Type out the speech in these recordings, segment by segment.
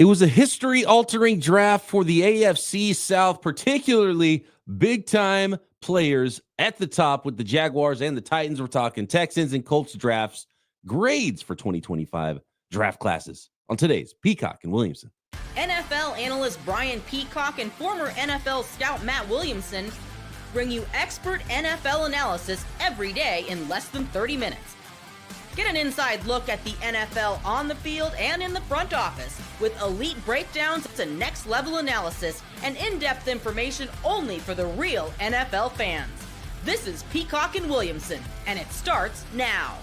It was a history-altering draft for the AFC South, particularly big-time players at the top with the Jaguars and the Titans. We're talking Texans and Colts drafts, grades for 2025 draft classes on today's Peacock and Williamson. NFL analyst Brian Peacock and former NFL scout Matt Williamson bring you expert NFL analysis every day in less than 30 minutes. Get an inside look at the NFL on the field and in the front office with elite breakdowns to next-level analysis and in-depth information only for the real NFL fans. This is Peacock and Williamson, and it starts now.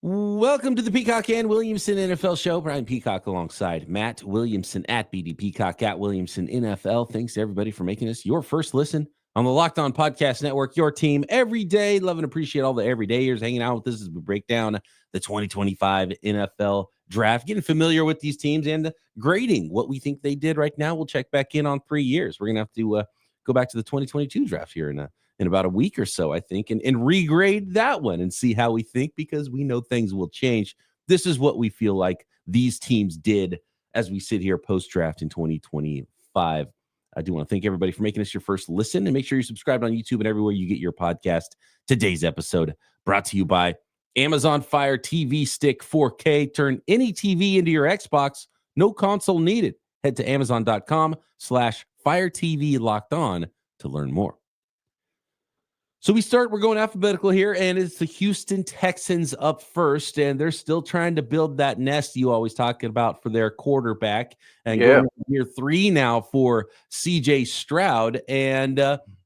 Welcome to the Peacock and Williamson NFL Show. Brian Peacock alongside Matt Williamson at BD Peacock at Williamson NFL. Thanks to everybody for making us your first listen on the Locked On Podcast Network, your team every day. Love and appreciate all the everydayers hanging out with us as we break down the 2025 NFL Draft, getting familiar with these teams and grading what we think they did right now. We'll check back in on 3 years. We're going to have to go back to the 2022 draft here in about a week or so, I think, and regrade that one and see how we think, because we know things will change. This is what we feel like these teams did as we sit here post-draft in 2025. I do want to thank everybody for making us your first listen, and make sure you're subscribed on YouTube and everywhere you get your podcast. Today's episode brought to you by Amazon Fire TV Stick 4K. Turn any TV into your Xbox. No console needed. Head to Amazon.com/Fire TV Locked On to learn more. So we're going alphabetical here, and it's the Houston Texans up first, and they're still trying to build that nest you always talking about for their quarterback. And going into year 3 now for CJ Stroud, and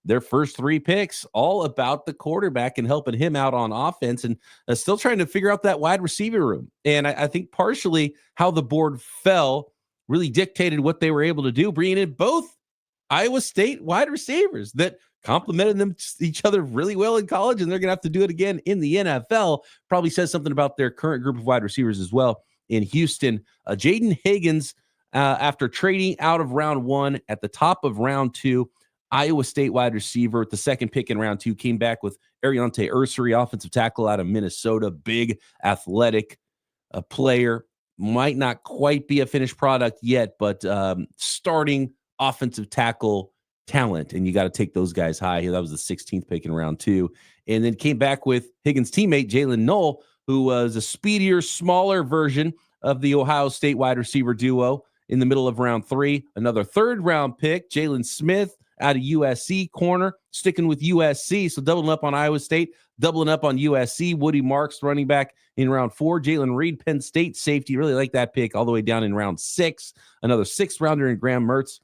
their first 3 picks all about the quarterback and helping him out on offense, and still trying to figure out that wide receiver room. And I think partially how the board fell really dictated what they were able to do, bringing in both Iowa State wide receivers that complimented them each other really well in college, and they're going to have to do it again in the NFL. Probably says something about their current group of wide receivers as well in Houston. Jaden Higgins, after trading out of round 1 at the top of round 2, Iowa State wide receiver at the second pick in round 2, came back with Ariante Ursery, offensive tackle out of Minnesota, big athletic player. Might not quite be a finished product yet, but starting offensive tackle talent, and you got to take those guys high. That was the 16th pick in round 2, and then came back with Higgins' teammate Jalen Knoll, who was a speedier, smaller version of the Ohio State wide receiver duo in the middle of round 3. Another third-round pick, Jalen Smith out of USC, corner, sticking with USC, so doubling up on Iowa State, doubling up on USC. Woody Marks, running back in round 4. Jalen Reed, Penn State safety, really like that pick, all the way down in round 6. Another 6th-rounder in Graham Mertz,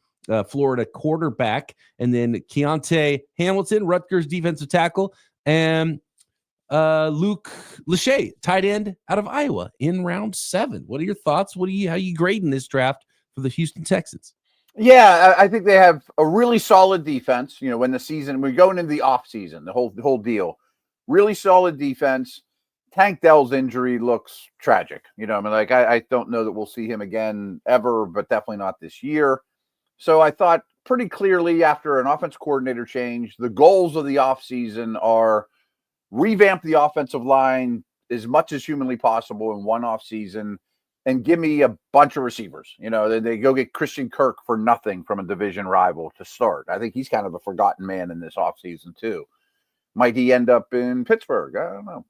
Florida quarterback, and then Keontae Hamilton, Rutgers defensive tackle, and Luke Lachey, tight end out of Iowa in round 7. What are your thoughts? How are you grading this draft for the Houston Texans? Yeah, I think they have a really solid defense. You know, when we're going into the off season, the whole deal, really solid defense. Tank Dell's injury looks tragic. You know, I mean, like I don't know that we'll see him again ever, but definitely not this year. So I thought pretty clearly after an offense coordinator change, the goals of the offseason are revamp the offensive line as much as humanly possible in one offseason and give me a bunch of receivers. You know, they go get Christian Kirk for nothing from a division rival to start. I think he's kind of a forgotten man in this offseason too. Might he end up in Pittsburgh? I don't know.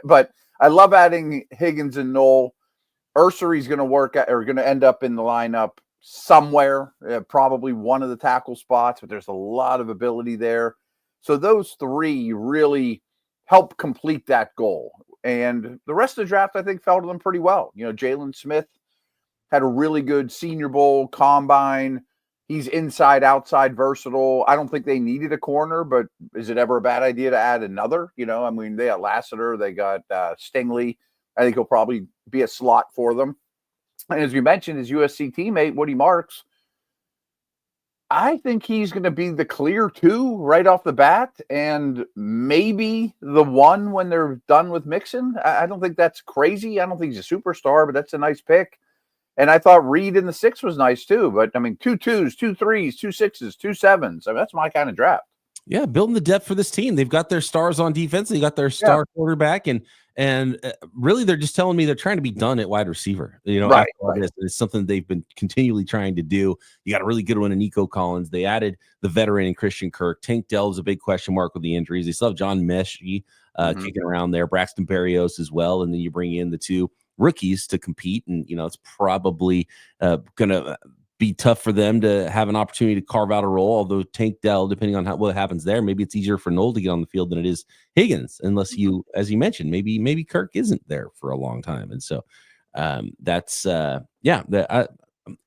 But I love adding Higgins and Knoll. Ursery's going to end up in the lineup somewhere, probably one of the tackle spots, but there's a lot of ability there. So those 3 really help complete that goal. And the rest of the draft, I think, fell to them pretty well. You know, Jalen Smith had a really good Senior Bowl combine. He's inside, outside, versatile. I don't think they needed a corner, but is it ever a bad idea to add another? You know, I mean, they got Lassiter, they got Stingley. I think he'll probably be a slot for them. And as you mentioned, his USC teammate, Woody Marks, I think he's going to be the clear 2 right off the bat, and maybe the 1 when they're done with Mixon. I don't think that's crazy. I don't think he's a superstar, but that's a nice pick. And I thought Reed in the 6 was nice too. But, I mean, 2 2s, 2 3s, 2 6s, 2 7s. I mean, that's my kind of draft. Yeah, building the depth for this team. They've got their stars on defense. They got their star quarterback, and really, they're just telling me they're trying to be done at wide receiver. After all this, it's something they've been continually trying to do. You got a really good one in Nico Collins. They added the veteran in Christian Kirk. Tank Dell is a big question mark with the injuries. They still have John Mechie kicking around there, Braxton Berrios as well, and then you bring in the two rookies to compete, and it's probably going to be tough for them to have an opportunity to carve out a role. Although Tank Dell, depending on what happens there, maybe it's easier for Noel to get on the field than it is Higgins, unless you, as you mentioned, maybe Kirk isn't there for a long time. And so that's I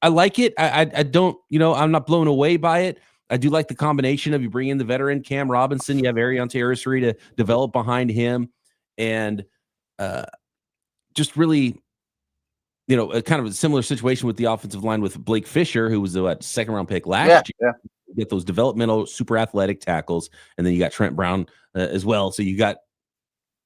like it. I don't, I'm not blown away by it. I do like the combination of you bring in the veteran Cam Robinson, you have Arion Territory to develop behind him, and just really, a kind of a similar situation with the offensive line with Blake Fisher, who was a second-round pick last year. You get those developmental, super athletic tackles, and then you got Trent Brown as well. So you got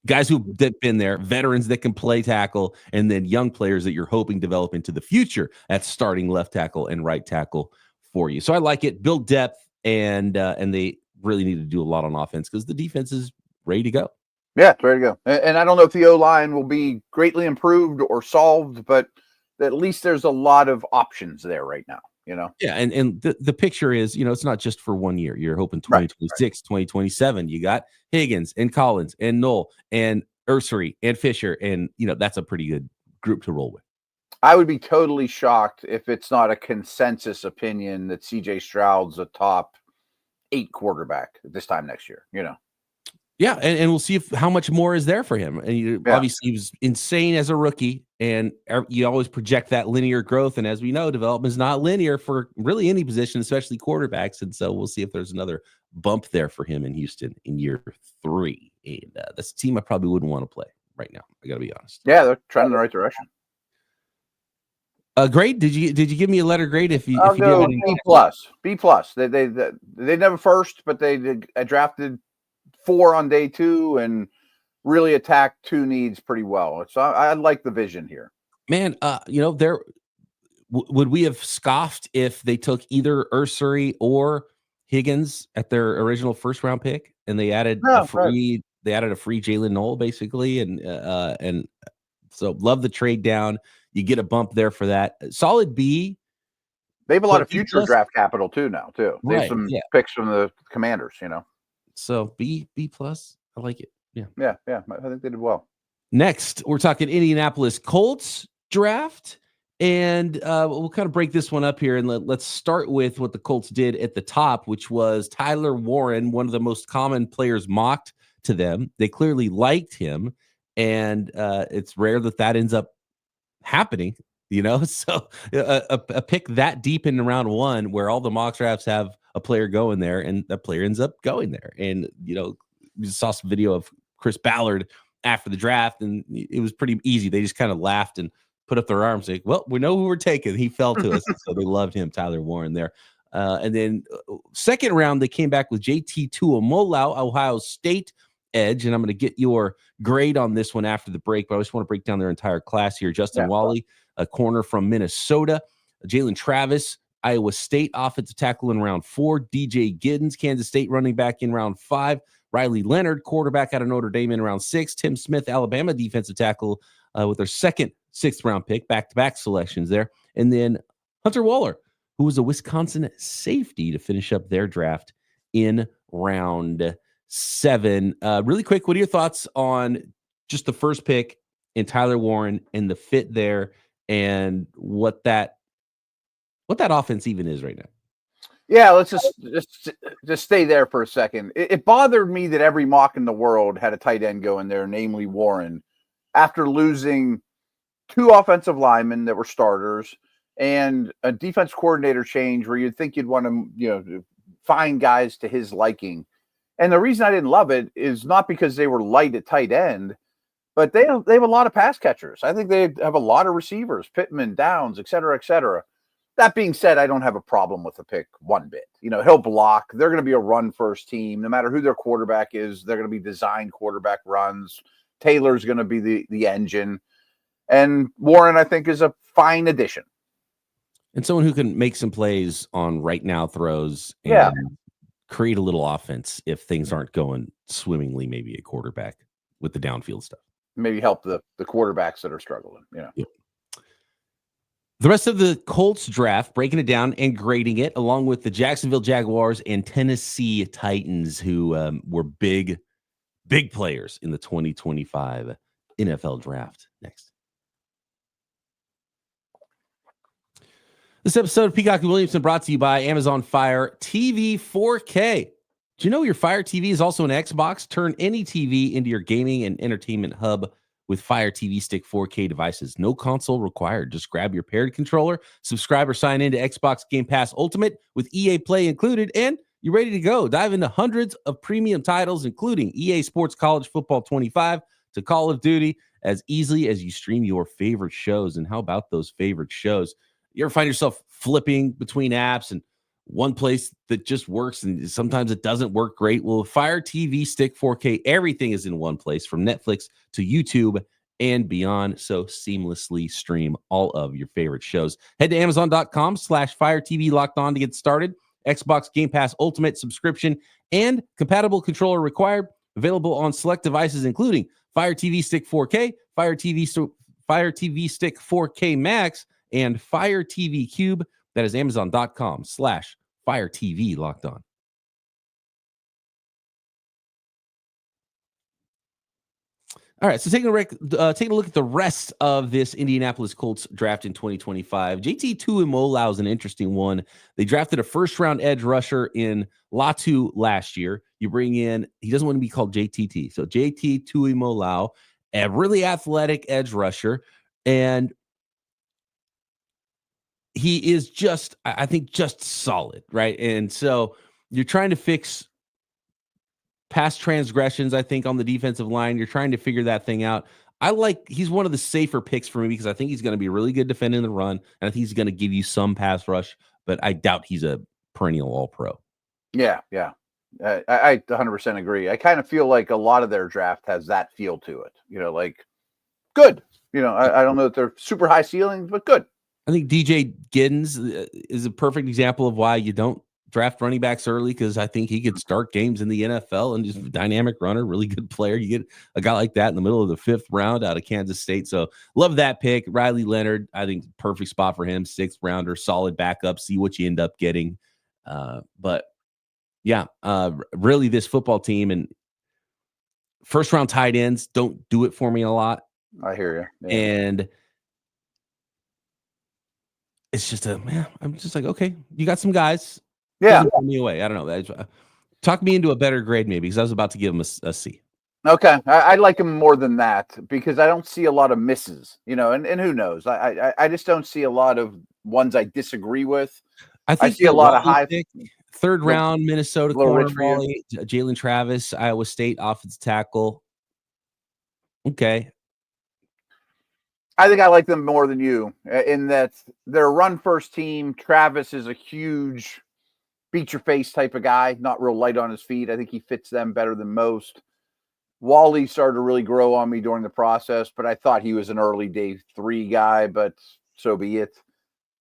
guys who've been there, veterans that can play tackle, and then young players that you're hoping develop into the future at starting left tackle and right tackle for you. So I like it. Build depth, and they really need to do a lot on offense because the defense is ready to go. Yeah, it's ready to go. And I don't know if the O-line will be greatly improved or solved, but at least there's a lot of options there right now, Yeah, and the picture is, it's not just for 1 year. You're hoping 2026, 2027. You got Higgins and Collins and Noel and Ursery and Fisher, and, that's a pretty good group to roll with. I would be totally shocked if it's not a consensus opinion that C.J. Stroud's a top 8 quarterback at this time next year, Yeah, and we'll see how much more is there for him. And obviously, he was insane as a rookie, and you always project that linear growth. And as we know, development is not linear for really any position, especially quarterbacks. And so we'll see if there's another bump there for him in Houston in year 3. And that's a team I probably wouldn't want to play right now. I got to be honest. Yeah, they're trending in the right direction. Grade? Did you give me a letter grade? I'll go B plus. B plus. They never first, but they drafted 4 on day 2 and really attacked 2 needs pretty well. So I like the vision here. Man, would we have scoffed if they took either Ursery or Higgins at their original first round pick and they added a free Jalen Noel basically, and so love the trade down. You get a bump there for that. Solid B. They have a lot of future draft capital too now too. They have some picks from the Commanders, So B plus, I like it. Yeah. I think they did well. Next, we're talking Indianapolis Colts draft, and we'll kind of break this one up here, and let's start with what the Colts did at the top, which was Tyler Warren, one of the most common players mocked to them. They clearly liked him, and it's rare that ends up happening. So a pick that deep in round 1 where all the mock drafts have a player going there and that player ends up going there. And, we saw some video of Chris Ballard after the draft and it was pretty easy. They just kind of laughed and put up their arms like, well, we know who we're taking. He fell to us. So they loved him, Tyler Warren there. And then second round, they came back with JT Tuimoloau, Ohio State edge. And I'm going to get your grade on this one after the break, but I just want to break down their entire class here. Justin Wally, a corner from Minnesota. Jalen Travis, Iowa State offensive tackle in round 4. DJ Giddens, Kansas State running back in round 5. Riley Leonard, quarterback out of Notre Dame in round 6. Tim Smith, Alabama defensive tackle with their second 6th round pick, back-to-back selections there. And then Hunter Waller, who was a Wisconsin safety to finish up their draft in round 7. Really quick, what are your thoughts on just the first pick in Tyler Warren and the fit there and what that offense even is right now? Yeah, let's just stay there for a second. It bothered me that every mock in the world had a tight end go in there, namely Warren, after losing 2 offensive linemen that were starters and a defense coordinator change where you'd think you'd want to, find guys to his liking. And the reason I didn't love it is not because they were light at tight end, but they have a lot of pass catchers. I think they have a lot of receivers, Pittman, Downs, et cetera, et cetera. That being said, I don't have a problem with the pick one bit. He'll block. They're going to be a run-first team. No matter who their quarterback is, they're going to be designed quarterback runs. Taylor's going to be the engine. And Warren, I think, is a fine addition. And someone who can make some plays on right now throws and create a little offense if things aren't going swimmingly, maybe at quarterback with the downfield stuff. Maybe help the quarterbacks that are struggling. Yep. The rest of the Colts draft, breaking it down and grading it, along with the Jacksonville Jaguars and Tennessee Titans, who were big players in the 2025 NFL draft. Next. This episode of Peacock Williamson brought to you by Amazon Fire TV 4K. Do you know your Fire TV is also an Xbox? Turn any TV into your gaming and entertainment hub with Fire TV Stick 4K devices. No console required. Just grab your paired controller, subscribe or sign into Xbox Game Pass Ultimate with EA Play included, and you're ready to go. Dive into hundreds of premium titles, including EA Sports College Football 25 to Call of Duty, as easily as you stream your favorite shows. And how about those favorite shows? You ever find yourself flipping between apps and one place that just works and sometimes it doesn't work great? Well, Fire TV Stick 4K, everything is in one place, from Netflix to YouTube and beyond. So seamlessly stream all of your favorite shows. Head to Amazon.com/Fire TV Locked On to get started. Xbox Game Pass Ultimate subscription and compatible controller required. Available on select devices, including Fire TV Stick 4K, Fire TV Stick 4K Max, and Fire TV Cube. That is Amazon.com/Fire TV Locked On. All right, so taking a look at the rest of this Indianapolis Colts draft in 2025. JT Tuimoloau is an interesting one. They drafted a first-round edge rusher in Latu last year. You bring in, he doesn't want to be called JTT, so JT Tuimoloau, a really athletic edge rusher, and he is just, I think, just solid, right? And so you're trying to fix past transgressions, I think, on the defensive line. You're trying to figure that thing out. He's one of the safer picks for me because I think he's going to be really good defending the run, and I think he's going to give you some pass rush, but I doubt he's a perennial All-Pro. Yeah. I 100% agree. I kind of feel like a lot of their draft has that feel to it. Like good. I don't know that they're super high ceilings, but good. I think DJ Giddens is a perfect example of why you don't draft running backs early, because I think he could start games in the NFL and just a dynamic runner, really good player. You get a guy like that in the middle of the 5th round out of Kansas State. So love that pick. Riley Leonard, I think perfect spot for him. 6th rounder, solid backup. See what you end up getting. But yeah, really this football team and first round tight ends don't do it for me a lot. I hear you. Yeah. And it's just I'm just like, okay, you got some guys. Yeah. Pull me away. I don't know. Talk me into a better grade, maybe, because I was about to give him a C. Okay. I like him more than that because I don't see a lot of misses, and who knows? I just don't see a lot of ones I disagree with. I see a lot of high pick, 3rd round Minnesota corner volley, Jalen Travis, Iowa State offensive tackle. Okay. I think I like them more than you in that they're a run first team. Travis is a huge beat your face type of guy, not real light on his feet. I think he fits them better than most. Wally started to really grow on me during the process, but I thought he was an early day 3 guy, but so be it.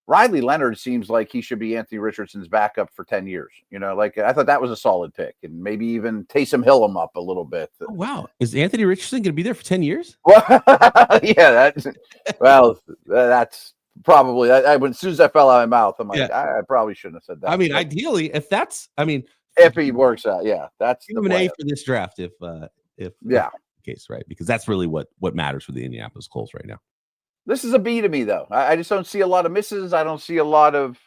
Riley Leonard seems like he should be Anthony Richardson's backup for 10 years. I thought that was a solid pick, and maybe even Taysom Hill him up a little bit. Oh, wow. Is Anthony Richardson going to be there for 10 years? Yeah. That's probably, as soon as I fell out of my mouth, I'm like, yeah. I probably shouldn't have said that. I mean, ideally, if he works out, yeah, that's give him an A for this draft. If the case, right? Because that's really what matters for the Indianapolis Colts right now. This is a B to me, though. I just don't see a lot of misses. I don't see a lot of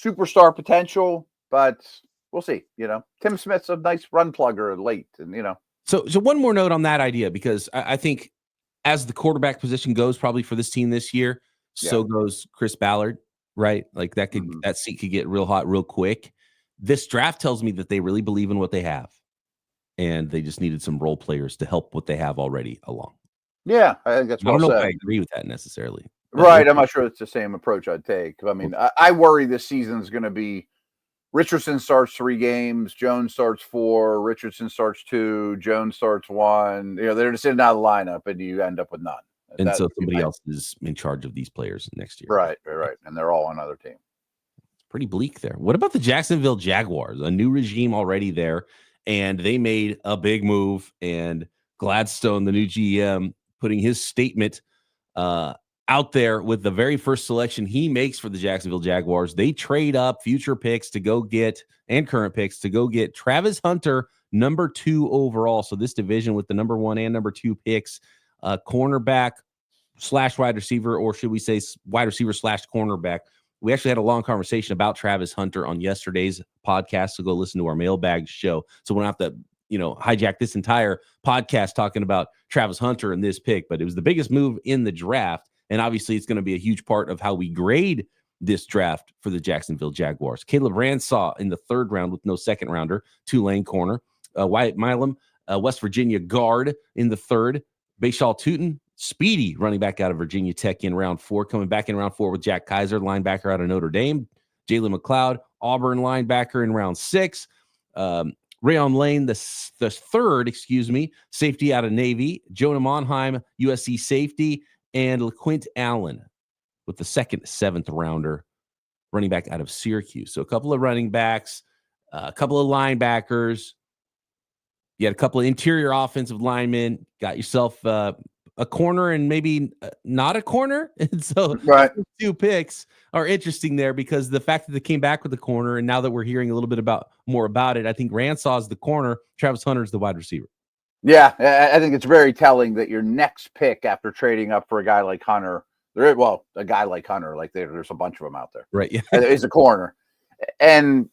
superstar potential, but we'll see. Tim Smith's a nice run plugger late, and So one more note on that idea, because I think as the quarterback position goes, probably for this team this year, so goes Chris Ballard, right? Like that seat could get real hot real quick. This draft tells me that they really believe in what they have, and they just needed some role players to help what they have already along. Yeah, I think that's. I don't know if I agree with that necessarily. Right, I'm not sure it's the same approach I'd take. I mean, I worry this season is going to be Richardson starts 3 games, Jones starts 4, Richardson starts 2, Jones starts 1. They're just in and out of the lineup, and you end up with none. And so somebody else is in charge of these players next year. Right. And they're all on another team. pretty bleak there. What about the Jacksonville Jaguars? A new regime already there, and they made a big move. And Gladstone, the new GM, putting his statement out there with the very first selection he makes for the Jacksonville Jaguars. They trade up future picks to go get, and current picks to go get Travis Hunter, number 2 overall. So this division with the number 1 and number 2 picks, cornerback / wide receiver, or should we say wide receiver / cornerback. We actually had a long conversation about Travis Hunter on yesterday's podcast, so go listen to our mailbag show. So we don't have to, hijack this entire podcast talking about Travis Hunter and this pick, but it was the biggest move in the draft. And obviously it's going to be a huge part of how we grade this draft for the Jacksonville Jaguars. Caleb Ransaw in the 3rd round with no second rounder, Tulane corner. Wyatt Milam, West Virginia guard in the 3rd. Bashaw Tootin, speedy running back out of Virginia Tech in round 4, coming back in round 4 with Jack Kaiser, linebacker out of Notre Dame. Jalen McLeod, Auburn linebacker in round 6. Rayon Lane, the 3rd, safety out of Navy. Jonah Monheim, USC safety. And LaQuint Allen with the 2nd, 7th rounder, running back out of Syracuse. So a couple of running backs, a couple of linebackers. You had a couple of interior offensive linemen. Got yourself a corner and maybe not a corner. And so right. 2 picks are interesting there because the fact that they came back with the corner, and now that we're hearing a little bit more about it, I think Ransaw is the corner, Travis Hunter is the wide receiver. Yeah, I think it's very telling that your next pick after trading up for a guy like Hunter, there's a bunch of them out there. Right. Yeah. Is a corner. And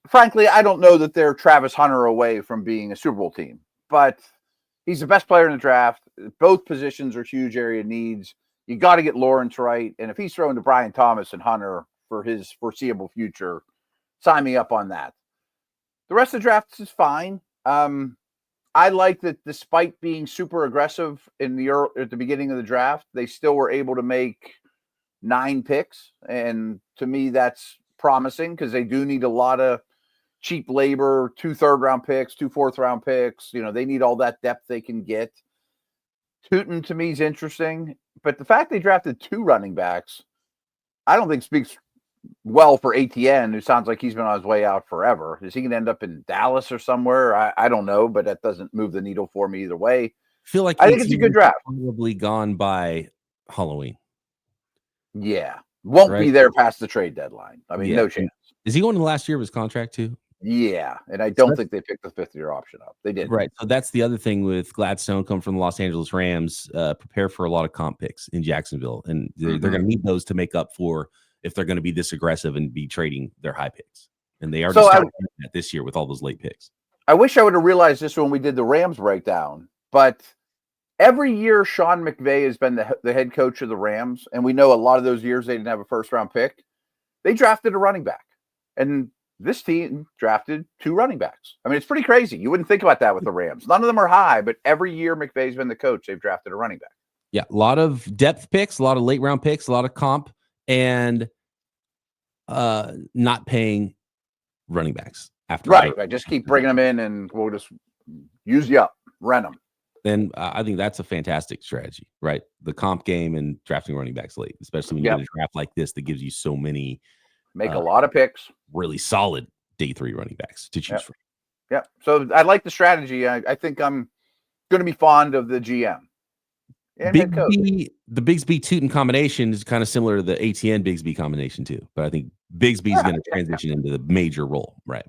frankly, I don't know that they're Travis Hunter away from being a Super Bowl team, but he's the best player in the draft. Both positions are huge area needs. You got to get Lawrence right. And if he's throwing to Brian Thomas and Hunter for his foreseeable future, sign me up on that. The rest of the draft is fine. I like that despite being super aggressive at the beginning of the draft, they still were able to make 9 picks. And to me, that's promising because they do need a lot of cheap labor, 2 3rd-round picks, 2 4th-round picks. They need all that depth they can get. Tootin to me is interesting, but the fact they drafted 2 running backs, I don't think speaks well for ATN, who sounds like he's been on his way out forever. Is he going to end up in Dallas or somewhere? I don't know, but that doesn't move the needle for me either way. I think it's a good draft. Probably gone by Halloween. Yeah. Won't be there past the trade deadline. I mean, no chance. Is he going to the last year of his contract too? Yeah, and I don't think they picked the 5th-year option up. They did. Right. So that's the other thing with Gladstone, come from the Los Angeles Rams, prepare for a lot of comp picks in Jacksonville. And they're going to need those to make up for if they're going to be this aggressive and be trading their high picks. And they already started that this year with all those late picks. I wish I would have realized this when we did the Rams breakdown, but every year Sean McVay has been the head coach of the Rams, and we know a lot of those years they didn't have a 1st-round pick. They drafted a running back. And this team drafted 2 running backs. I mean, it's pretty crazy. You wouldn't think about that with the Rams. None of them are high, but every year McVay's been the coach, they've drafted a running back. Yeah, a lot of depth picks, a lot of late-round picks, a lot of comp, and not paying running backs after. Right. Just keep bringing them in, and we'll just use you up, rent them. And I think that's a fantastic strategy, right? The comp game and drafting running backs late, especially when you get a draft like this that gives you so many. Make a lot of picks. Really solid day 3 running backs to choose from. Yeah. So I like the strategy. I think I'm going to be fond of the GM. The Bigsby Tootin combination is kind of similar to the ATN Bigsby combination too, but I think Bigsby is going to transition into the major role, right?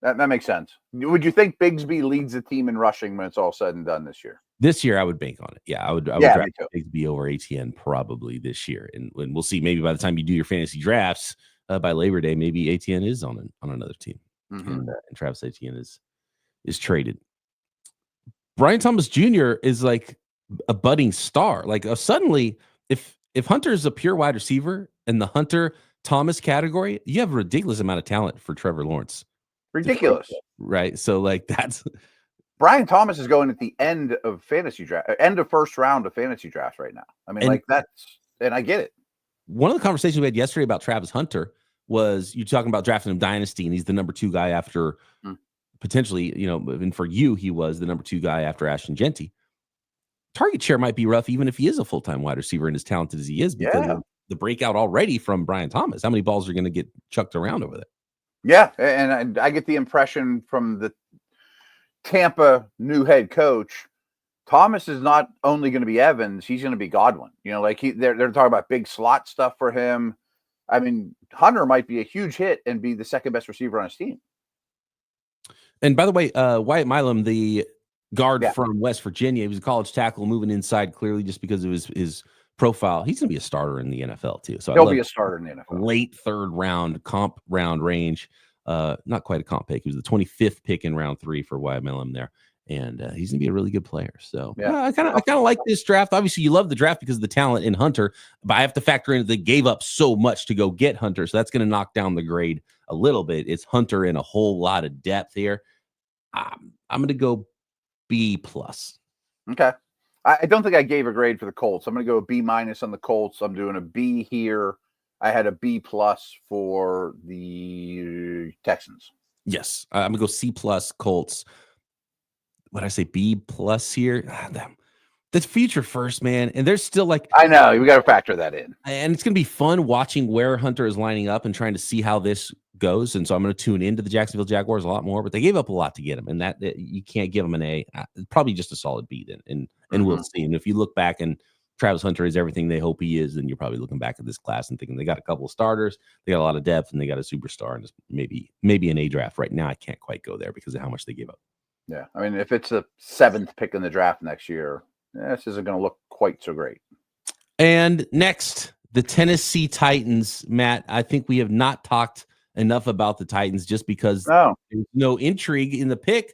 That makes sense. Would you think Bigsby leads the team in rushing when it's all said and done this year? This year, I would bank on it. Yeah, I would draft Bigsby over ATN probably this year, and we'll see. Maybe by the time you do your fantasy drafts by Labor Day, maybe ATN is on another team, and Travis Etienne is traded. Brian Thomas Jr. is like a budding star. Like suddenly, if Hunter's a pure wide receiver in the Hunter Thomas category, you have a ridiculous amount of talent for Trevor Lawrence. Ridiculous, right? So like that's Brian Thomas is going at the end of fantasy draft, end of 1st round of fantasy drafts right now. I mean, and I get it. One of the conversations we had yesterday about Travis Hunter was you talking about drafting him dynasty, and he's the number 2 guy after potentially, and for you, he was the number 2 guy after Ashton Genty. Target share might be rough, even if he is a full-time wide receiver and as talented as he is, because the breakout already from Brian Thomas. How many balls are going to get chucked around over there? Yeah, and I get the impression from the Tampa new head coach, Thomas is not only going to be Evans, he's going to be Godwin. Like they're talking about big slot stuff for him. I mean, Hunter might be a huge hit and be the second best receiver on his team. And by the way, Wyatt Milam, the guard from West Virginia, he was a college tackle moving inside clearly just because of his profile. He's going to be a starter in the NFL too. So he'll be a starter in the NFL. Late third round comp round range. Not quite a comp pick. He was the 25th pick in round 3 for Wyatt Milam there. And he's going to be a really good player. So I kind of like this draft. Obviously, you love the draft because of the talent in Hunter, but I have to factor in that they gave up so much to go get Hunter. So that's going to knock down the grade a little bit. It's Hunter and a whole lot of depth here. I'm going to go B+. Okay. I don't think I gave a grade for the Colts. I'm going to go B- on the Colts. I'm doing a B here. I had a B+ for the Texans. Yes. I'm going to go C+ Colts. What I say, B+ here? That's future first, man. And there's still I know, we got to factor that in. And it's going to be fun watching where Hunter is lining up and trying to see how this goes. And so I'm going to tune into the Jacksonville Jaguars a lot more, but they gave up a lot to get him. And that you can't give them an A, probably just a solid B then. And we'll see. And if you look back and Travis Hunter is everything they hope he is, then you're probably looking back at this class and thinking they got a couple of starters, they got a lot of depth, and they got a superstar, and maybe an A draft. Right now, I can't quite go there because of how much they gave up. Yeah, I mean, if it's a 7th pick in the draft next year, this isn't going to look quite so great. And next, the Tennessee Titans. Matt, I think we have not talked enough about the Titans just because there's no intrigue in the pick,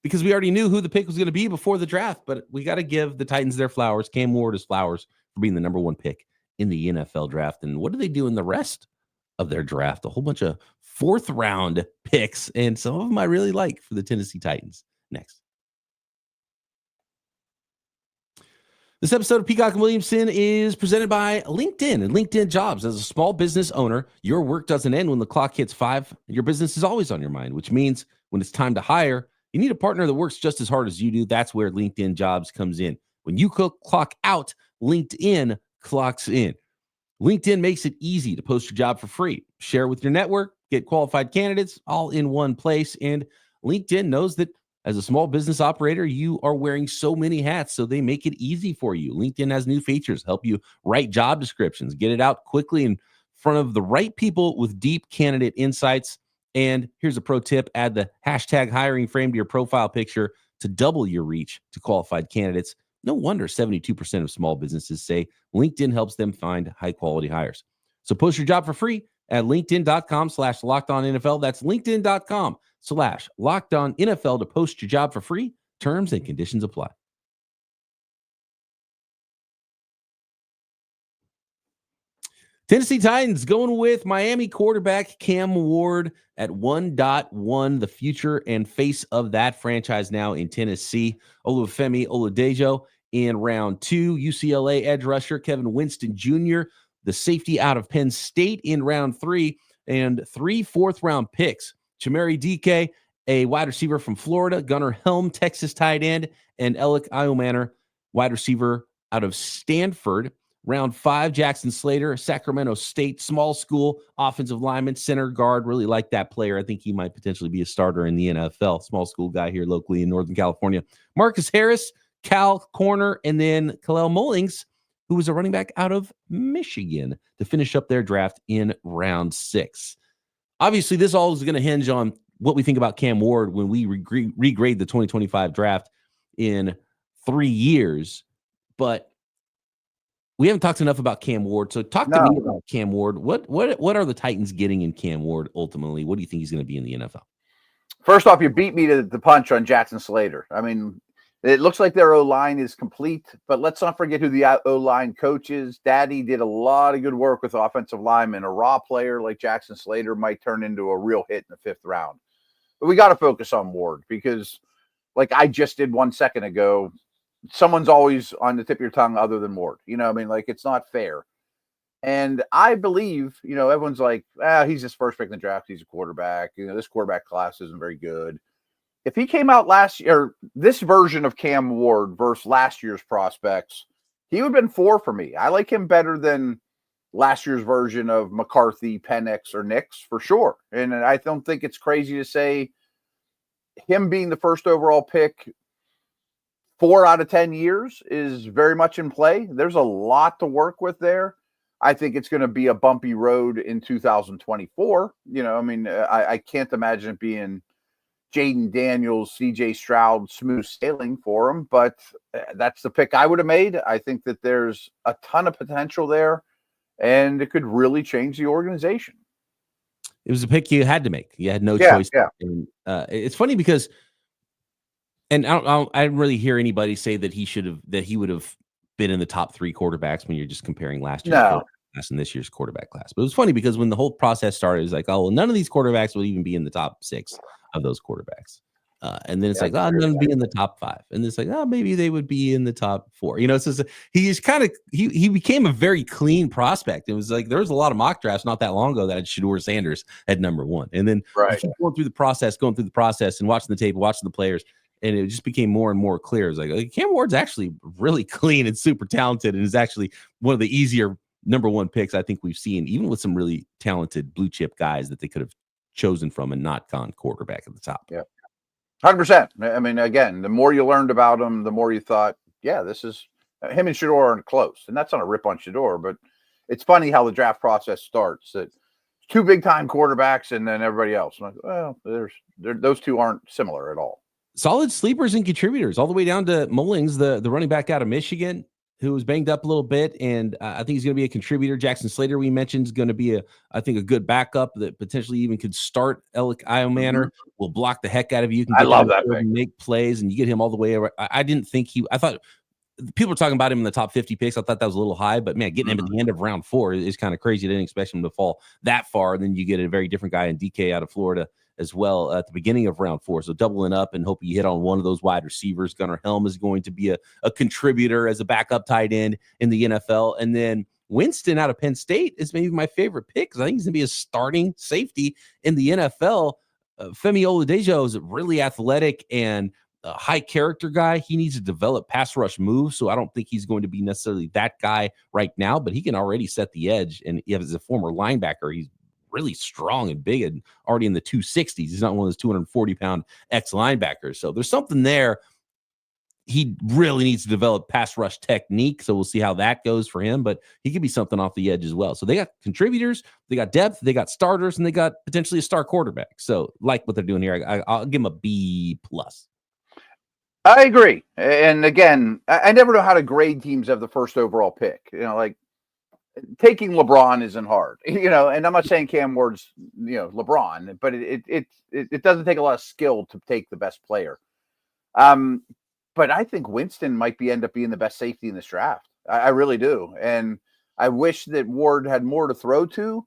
because we already knew who the pick was going to be before the draft. But we got to give the Titans their flowers. Cam Ward is flowers for being the number 1 pick in the NFL draft. And what do they do in the rest of their draft? A whole bunch of 4th round picks, and some of them I really like for the Tennessee Titans. Next. This episode of Peacock and Williamson is presented by LinkedIn and LinkedIn Jobs. As a small business owner, your work doesn't end when the clock hits 5. Your business is always on your mind, which means when it's time to hire, you need a partner that works just as hard as you do. That's where LinkedIn Jobs comes in. When you clock out, LinkedIn clocks in. LinkedIn makes it easy to post your job for free. Share it with your network, get qualified candidates all in one place. And LinkedIn knows that as a small business operator, you are wearing so many hats, so they make it easy for you. LinkedIn has new features, help you write job descriptions, get it out quickly in front of the right people with deep candidate insights. And here's a pro tip: add the hashtag hiring frame to your profile picture to double your reach to qualified candidates. No wonder 72% of small businesses say LinkedIn helps them find high-quality hires. So post your job for free at linkedin.com/LockedOnNFL. That's linkedin.com/LockedOnNFL to post your job for free. Terms and conditions apply. Tennessee Titans going with Miami quarterback Cam Ward at 1.1, the future and face of that franchise now in Tennessee. Olufemi Oladejo in round 2. UCLA edge rusher Kevin Winston Jr., the safety out of Penn State in round 3, and 3 4th-round picks. Chimere Dike, a wide receiver from Florida, Gunnar Helm, Texas tight end, and Alec Iomanner, wide receiver out of Stanford. Round 5, Jackson Slater, Sacramento State, small school, offensive lineman, center guard. Really like that player. I think he might potentially be a starter in the NFL. Small school guy here locally in Northern California. Marcus Harris, Cal corner, and then Kalel Mullings, who was a running back out of Michigan, to finish up their draft in round 6. Obviously, this all is going to hinge on what we think about Cam Ward when we regrade the 2025 draft in 3 years. But we haven't talked enough about Cam Ward. So talk to me about Cam Ward. What are the Titans getting in Cam Ward ultimately? What do you think he's going to be in the NFL? First off, you beat me to the punch on Jackson Slater. I mean, it looks like their O-line is complete, but let's not forget who the O-line coach is. Daddy did a lot of good work with offensive linemen. A raw player like Jackson Slater might turn into a real hit in the 5th round. But we got to focus on Ward because, like I just did 1 second ago, someone's always on the tip of your tongue other than Ward. You know, I mean, like, it's not fair. And I believe, everyone's like, he's his first pick in the draft. He's a quarterback. This quarterback class isn't very good. If he came out last year, this version of Cam Ward versus last year's prospects, he would have been 4 for me. I like him better than last year's version of McCarthy, Penix, or Nix for sure. And I don't think it's crazy to say him being the first overall pick 4 out of 10 years is very much in play. There's a lot to work with there. I think it's going to be a bumpy road in 2024. I can't imagine it being Jaden Daniels, CJ Stroud, smooth sailing for him, but that's the pick I would have made. I think that there's a ton of potential there, and it could really change the organization. It was a pick you had to make. You had no Yeah, choice. yeah. And, it's funny because, and I didn't really hear anybody say that he would have been in the top 3 quarterbacks when you're just comparing last year's quarterback class and this year's quarterback class. But it was funny because when the whole process started, it was like, oh, well, none of these quarterbacks will even be in the top 6 of those quarterbacks. And then it's like, oh, none would be in the top 5. And it's like, oh, maybe they would be in the top 4. So he's kind of, he became a very clean prospect. It was like, there was a lot of mock drafts not that long ago that had Shedeur Sanders at number 1. And then you keep going through the process and watching the tape, watching the players. And it just became more and more clear. It was like Cam Ward's actually really clean and super talented, and is actually one of the easier number 1 picks I think we've seen, even with some really talented blue chip guys that they could have chosen from and not gone quarterback at the top. Yeah, 100%. I mean, again, the more you learned about him, the more you thought, yeah, this is him and Shedeur aren't close. And that's not a rip on Shedeur, but it's funny how the draft process starts. That 2 big time quarterbacks and then everybody else. I'm like, well, those 2 aren't similar at all. Solid sleepers and contributors all the way down to Mullings, the running back out of Michigan, who was banged up a little bit. And I think he's going to be a contributor. Jackson Slater, we mentioned, is going to be a good backup that potentially even could start. Alec Iomanner will block the heck out of you. You can I love that and make plays, and you get him all the way. I didn't think I thought people were talking about him in the top 50 picks. I thought that was a little high, but man, getting him at the end of round 4 is kind of crazy. I didn't expect him to fall that far. And then you get a very different guy in DK out of Florida as well at the beginning of round 4. So doubling up and hoping you hit on one of those wide receivers. Gunnar Helm is going to be a contributor as a backup tight end in the NFL. And then Winston out of Penn State is maybe my favorite pick because I think he's going to be a starting safety in the NFL. Femi Oladejo is really athletic and a high character guy. He needs to develop pass rush moves. So I don't think he's going to be necessarily that guy right now, but he can already set the edge. And as a former linebacker, he's really strong and big and already in the 260s. He's not one of those 240-pound ex-linebackers. So there's something there. He really needs to develop pass rush technique. So we'll see how that goes for him, but he could be something off the edge as well. So they got contributors, they got depth, they got starters, and they got potentially a star quarterback. So like what they're doing here, I'll give him a B+. I agree. And again, I never know how to grade teams of the first overall pick. Like taking LeBron isn't hard, and I'm not saying Cam Ward's, LeBron, but it doesn't take a lot of skill to take the best player. But I think Winston might end up being the best safety in this draft. I really do. And I wish that Ward had more to throw to,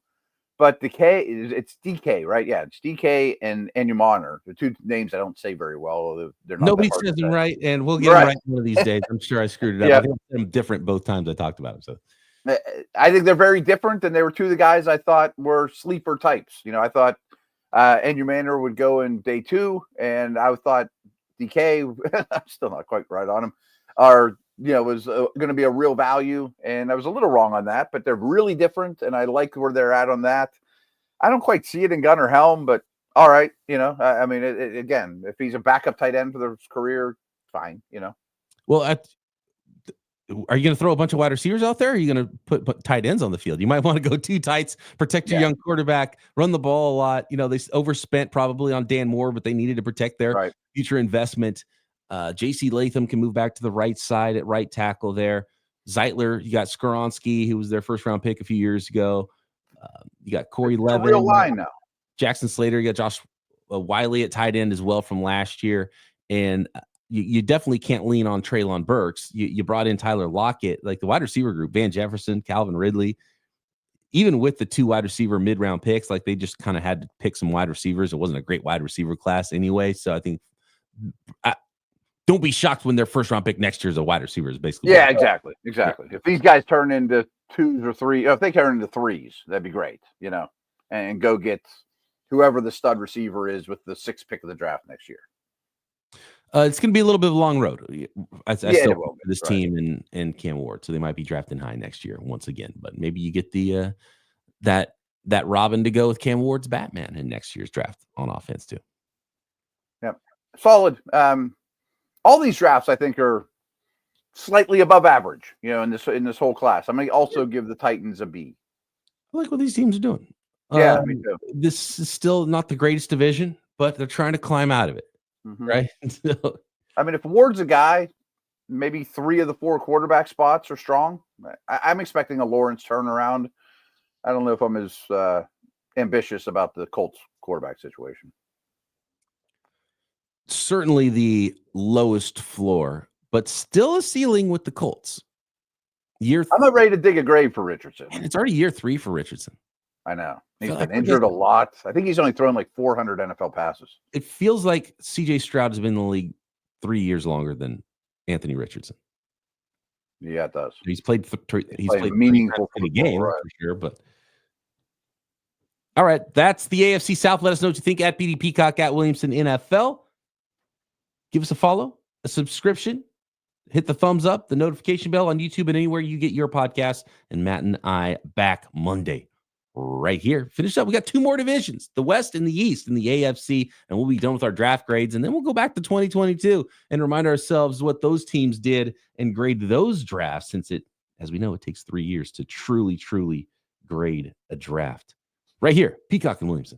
but it's DK, right? Yeah, it's DK and Iomanner, the 2 names I don't say very well. They're not. Nobody says them right, and we'll get them right one of these days. I'm sure I screwed it up. Yeah. I think I'm different both times I talked about them. So I think they're very different, and they were 2 of the guys I thought were sleeper types. I thought Iomanner would go in day 2, and I thought DK, I'm still not quite right on him, was going to be a real value, and I was a little wrong on that, but they're really different, and I like where they're at on that. I don't quite see it in Gunnar Helm, but all right, I mean, again, if he's a backup tight end for his career, fine, Well, are you going to throw a bunch of wide receivers out there? Or are you going to put tight ends on the field? You might want to go 2 tights, protect your young quarterback, run the ball a lot. They overspent probably on Dan Moore, but they needed to protect their future investment. J.C. Latham can move back to the right side at right tackle there. Zeitler, you got Skoronski, who was their first-round pick a few years ago. You got Corey Levin. Real line now. Jackson Slater. You got Josh Wiley at tight end as well from last year. And you definitely can't lean on Treylon Burks. You brought in Tyler Lockett, like the wide receiver group, Van Jefferson, Calvin Ridley. Even with the 2 wide receiver mid-round picks, like they just kind of had to pick some wide receivers. It wasn't a great wide receiver class anyway. So I think don't be shocked when their first-round pick next year is a wide receiver. Is basically exactly. If these guys turn into 2s or 3, if they turn into 3s, that'd be great, and go get whoever the stud receiver is with the 6th pick of the draft next year. It's going to be a little bit of a long road. I still will be, this right. team and Cam Ward, so they might be drafting high next year once again. But maybe you get the that Robin to go with Cam Ward's Batman in next year's draft on offense too. Yep, solid. All these drafts I think are slightly above average. In this whole class. I'm going to also give the Titans a B. I like what these teams are doing. Yeah, me too. This is still not the greatest division, but they're trying to climb out of it, right? I mean, if Ward's a guy, maybe 3 of the 4 quarterback spots are strong. I'm expecting a Lawrence turnaround. I don't know if I'm as ambitious about the Colts quarterback situation. Certainly the lowest floor, but still a ceiling with the Colts. I'm not ready to dig a grave for Richardson. Man, it's already year 3 for Richardson. I know. He's been injured a lot. I think he's only thrown like 400 NFL passes. It feels like C.J. Stroud has been in the league 3 years longer than Anthony Richardson. Yeah, it does. He's played meaningful in a game for sure, but all right, that's the AFC South. Let us know what you think at BD Peacock at Williamson NFL. Give us a follow, a subscription, hit the thumbs up, the notification bell on YouTube and anywhere you get your podcast. And Matt and I back Monday right here. Finish up. We got 2 more divisions, the West and the East and the AFC, and we'll be done with our draft grades. And then we'll go back to 2022 and remind ourselves what those teams did and grade those drafts, since it, as we know, it takes 3 years to truly, truly grade a draft. Right here, Peacock and Williamson.